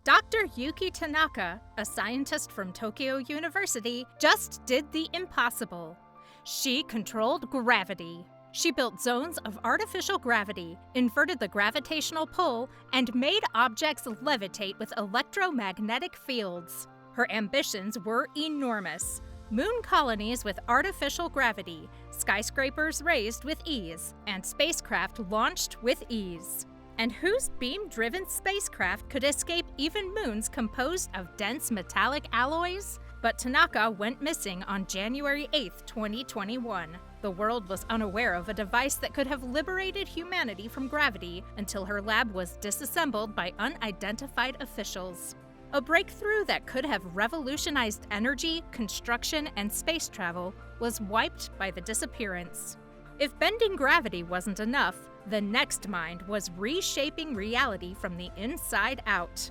Dr. Yuki Tanaka, a scientist from Tokyo University, just did the impossible. She controlled gravity. She built zones of artificial gravity, inverted the gravitational pull, and made objects levitate with electromagnetic fields. Her ambitions were enormous. Moon colonies with artificial gravity, skyscrapers raised with ease, and spacecraft launched with ease. And whose beam-driven spacecraft could escape even moons composed of dense metallic alloys? But Tanaka went missing on January 8, 2021. The world was unaware of a device that could have liberated humanity from gravity until her lab was disassembled by unidentified officials. A breakthrough that could have revolutionized energy, construction, and space travel was wiped by the disappearance. If bending gravity wasn't enough, the next mind was reshaping reality from the inside out.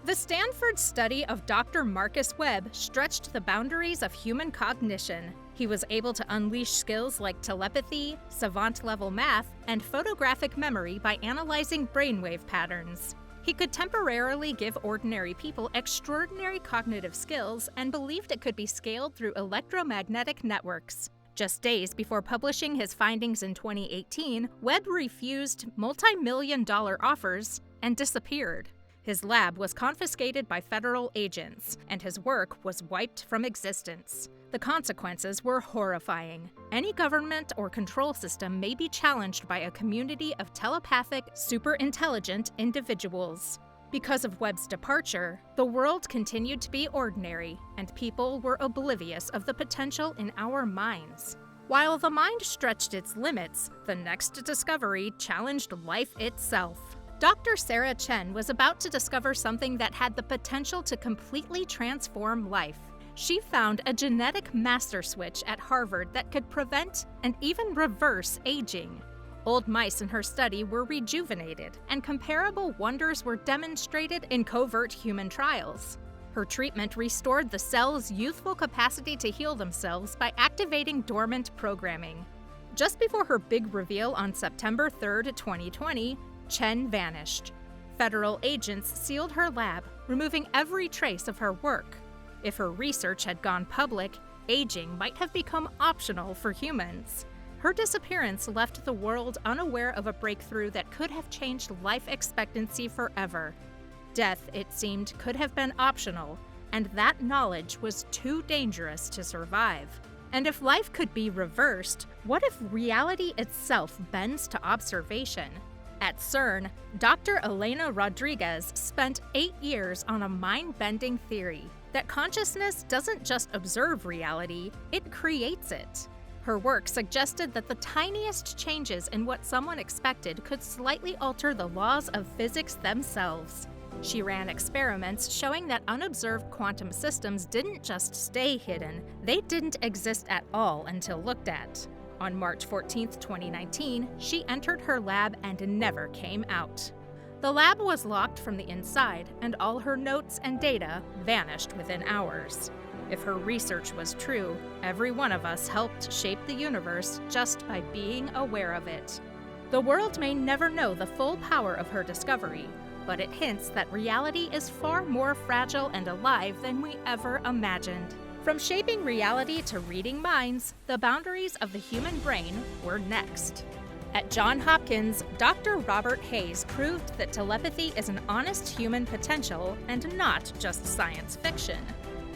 The Stanford study of Dr. Marcus Webb stretched the boundaries of human cognition. He was able to unleash skills like telepathy, savant-level math, and photographic memory by analyzing brainwave patterns. He could temporarily give ordinary people extraordinary cognitive skills and believed it could be scaled through electromagnetic networks. Just days before publishing his findings in 2018, Webb refused multi-million-dollar offers and disappeared. His lab was confiscated by federal agents, and his work was wiped from existence. The consequences were horrifying. Any government or control system may be challenged by a community of telepathic, super-intelligent individuals. Because of Webb's departure, the world continued to be ordinary, and people were oblivious of the potential in our minds. While the mind stretched its limits, the next discovery challenged life itself. Dr. Sarah Chen was about to discover something that had the potential to completely transform life. She found a genetic master switch at Harvard that could prevent and even reverse aging. Old mice in her study were rejuvenated, and comparable wonders were demonstrated in covert human trials. Her treatment restored the cell's youthful capacity to heal themselves by activating dormant programming. Just before her big reveal on September 3, 2020, Chen vanished. Federal agents sealed her lab, removing every trace of her work. If her research had gone public, aging might have become optional for humans. Her disappearance left the world unaware of a breakthrough that could have changed life expectancy forever. Death, it seemed, could have been optional, and that knowledge was too dangerous to survive. And if life could be reversed, what if reality itself bends to observation? At CERN, Dr. Elena Rodriguez spent 8 years on a mind-bending theory that consciousness doesn't just observe reality, it creates it. Her work suggested that the tiniest changes in what someone expected could slightly alter the laws of physics themselves. She ran experiments showing that unobserved quantum systems didn't just stay hidden, they didn't exist at all until looked at. On March 14, 2019, she entered her lab and never came out. The lab was locked from the inside, and all her notes and data vanished within hours. If her research was true, every one of us helped shape the universe just by being aware of it. The world may never know the full power of her discovery, but it hints that reality is far more fragile and alive than we ever imagined. From shaping reality to reading minds, the boundaries of the human brain were next. At Johns Hopkins, Dr. Robert Hayes proved that telepathy is an honest human potential and not just science fiction.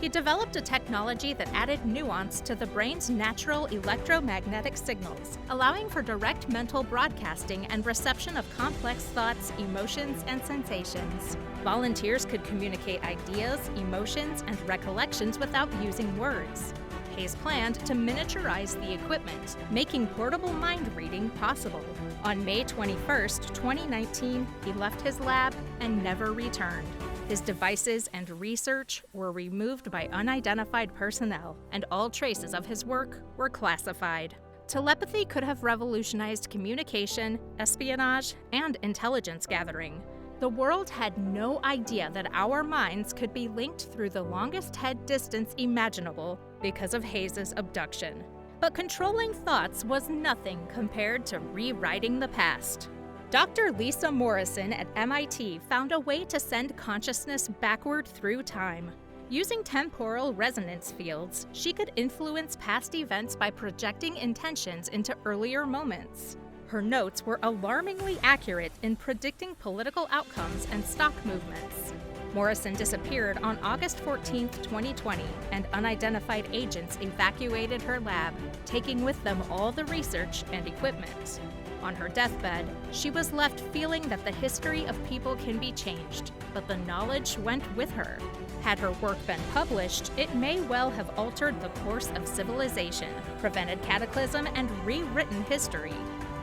He developed a technology that added nuance to the brain's natural electromagnetic signals, allowing for direct mental broadcasting and reception of complex thoughts, emotions, and sensations. Volunteers could communicate ideas, emotions, and recollections without using words. Hayes planned to miniaturize the equipment, making portable mind reading possible. On May 21, 2019, he left his lab and never returned. His devices and research were removed by unidentified personnel, and all traces of his work were classified. Telepathy could have revolutionized communication, espionage, and intelligence gathering. The world had no idea that our minds could be linked through the longest head distance imaginable because of Hayes' abduction. But controlling thoughts was nothing compared to rewriting the past. Dr. Lisa Morrison at MIT found a way to send consciousness backward through time. Using temporal resonance fields, she could influence past events by projecting intentions into earlier moments. Her notes were alarmingly accurate in predicting political outcomes and stock movements. Morrison disappeared on August 14, 2020, and unidentified agents evacuated her lab, taking with them all the research and equipment. On her deathbed, she was left feeling that the history of people can be changed, but the knowledge went with her. Had her work been published, it may well have altered the course of civilization, prevented cataclysm, and rewritten history.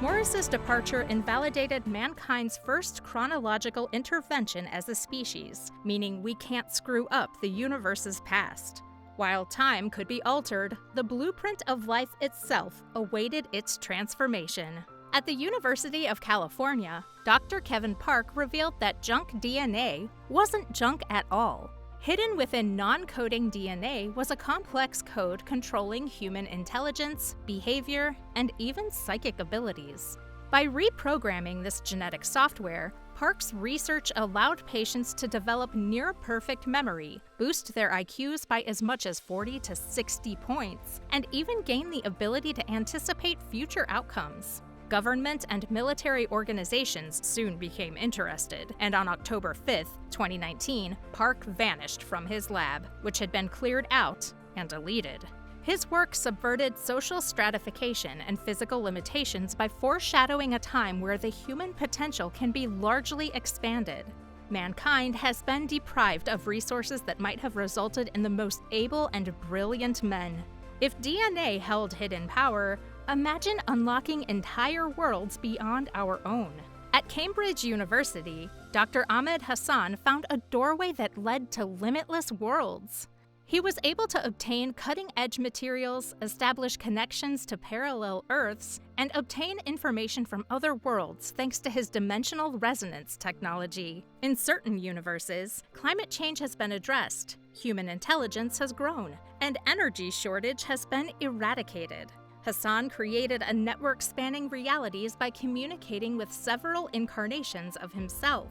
Morris's departure invalidated mankind's first chronological intervention as a species, meaning we can't screw up the universe's past. While time could be altered, the blueprint of life itself awaited its transformation. At the University of California, Dr. Kevin Park revealed that junk DNA wasn't junk at all. Hidden within non-coding DNA was a complex code controlling human intelligence, behavior, and even psychic abilities. By reprogramming this genetic software, Park's research allowed patients to develop near-perfect memory, boost their IQs by as much as 40 to 60 points, and even gain the ability to anticipate future outcomes. Government and military organizations soon became interested, and on October 5, 2019, Park vanished from his lab, which had been cleared out and deleted. His work subverted social stratification and physical limitations by foreshadowing a time where the human potential can be largely expanded. Mankind has been deprived of resources that might have resulted in the most able and brilliant men. If DNA held hidden power, imagine unlocking entire worlds beyond our own. At Cambridge University, Dr. Ahmed Hassan found a doorway that led to limitless worlds. He was able to obtain cutting-edge materials, establish connections to parallel Earths, and obtain information from other worlds thanks to his dimensional resonance technology. In certain universes, climate change has been addressed, human intelligence has grown, and energy shortage has been eradicated. Hassan created a network spanning realities by communicating with several incarnations of himself.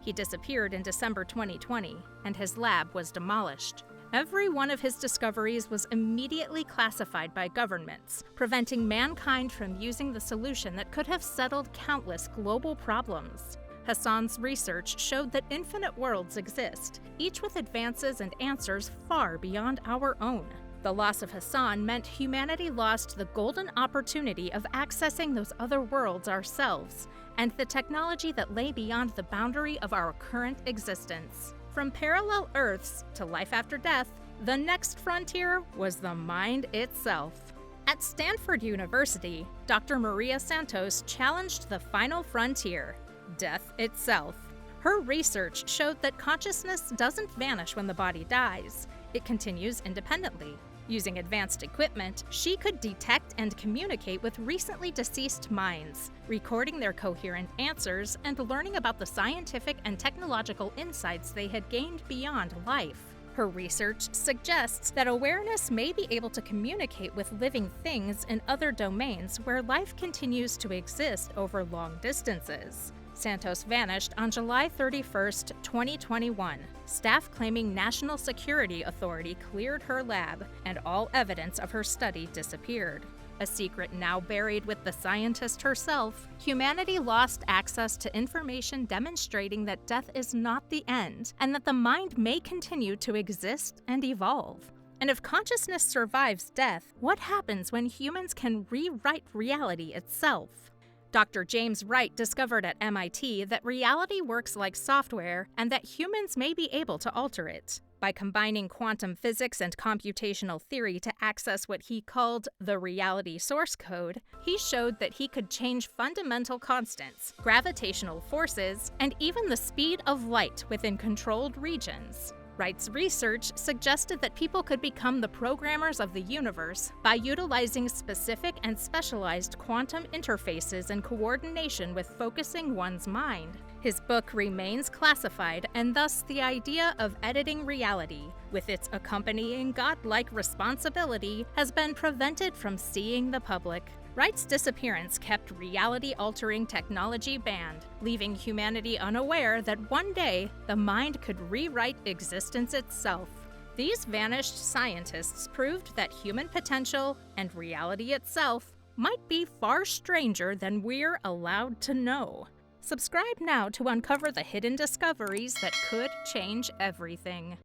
He disappeared in December 2020, and his lab was demolished. Every one of his discoveries was immediately classified by governments, preventing mankind from using the solution that could have settled countless global problems. Hassan's research showed that infinite worlds exist, each with advances and answers far beyond our own. The loss of Hassan meant humanity lost the golden opportunity of accessing those other worlds ourselves, and the technology that lay beyond the boundary of our current existence. From parallel Earths to life after death, the next frontier was the mind itself. At Stanford University, Dr. Maria Santos challenged the final frontier, death itself. Her research showed that consciousness doesn't vanish when the body dies. It continues independently. Using advanced equipment, she could detect and communicate with recently deceased minds, recording their coherent answers and learning about the scientific and technological insights they had gained beyond life. Her research suggests that awareness may be able to communicate with living things in other domains where life continues to exist over long distances. Santos vanished on July 31, 2021. Staff claiming National Security Authority cleared her lab, and all evidence of her study disappeared. A secret now buried with the scientist herself, humanity lost access to information demonstrating that death is not the end, and that the mind may continue to exist and evolve. And if consciousness survives death, what happens when humans can rewrite reality itself? Dr. James Wright discovered at MIT that reality works like software and that humans may be able to alter it. By combining quantum physics and computational theory to access what he called the reality source code, he showed that he could change fundamental constants, gravitational forces, and even the speed of light within controlled regions. Wright's research suggested that people could become the programmers of the universe by utilizing specific and specialized quantum interfaces in coordination with focusing one's mind. His book remains classified, and thus the idea of editing reality, with its accompanying godlike responsibility, has been prevented from seeing the public. Wright's disappearance kept reality-altering technology banned, leaving humanity unaware that one day the mind could rewrite existence itself. These vanished scientists proved that human potential and reality itself might be far stranger than we're allowed to know. Subscribe now to uncover the hidden discoveries that could change everything.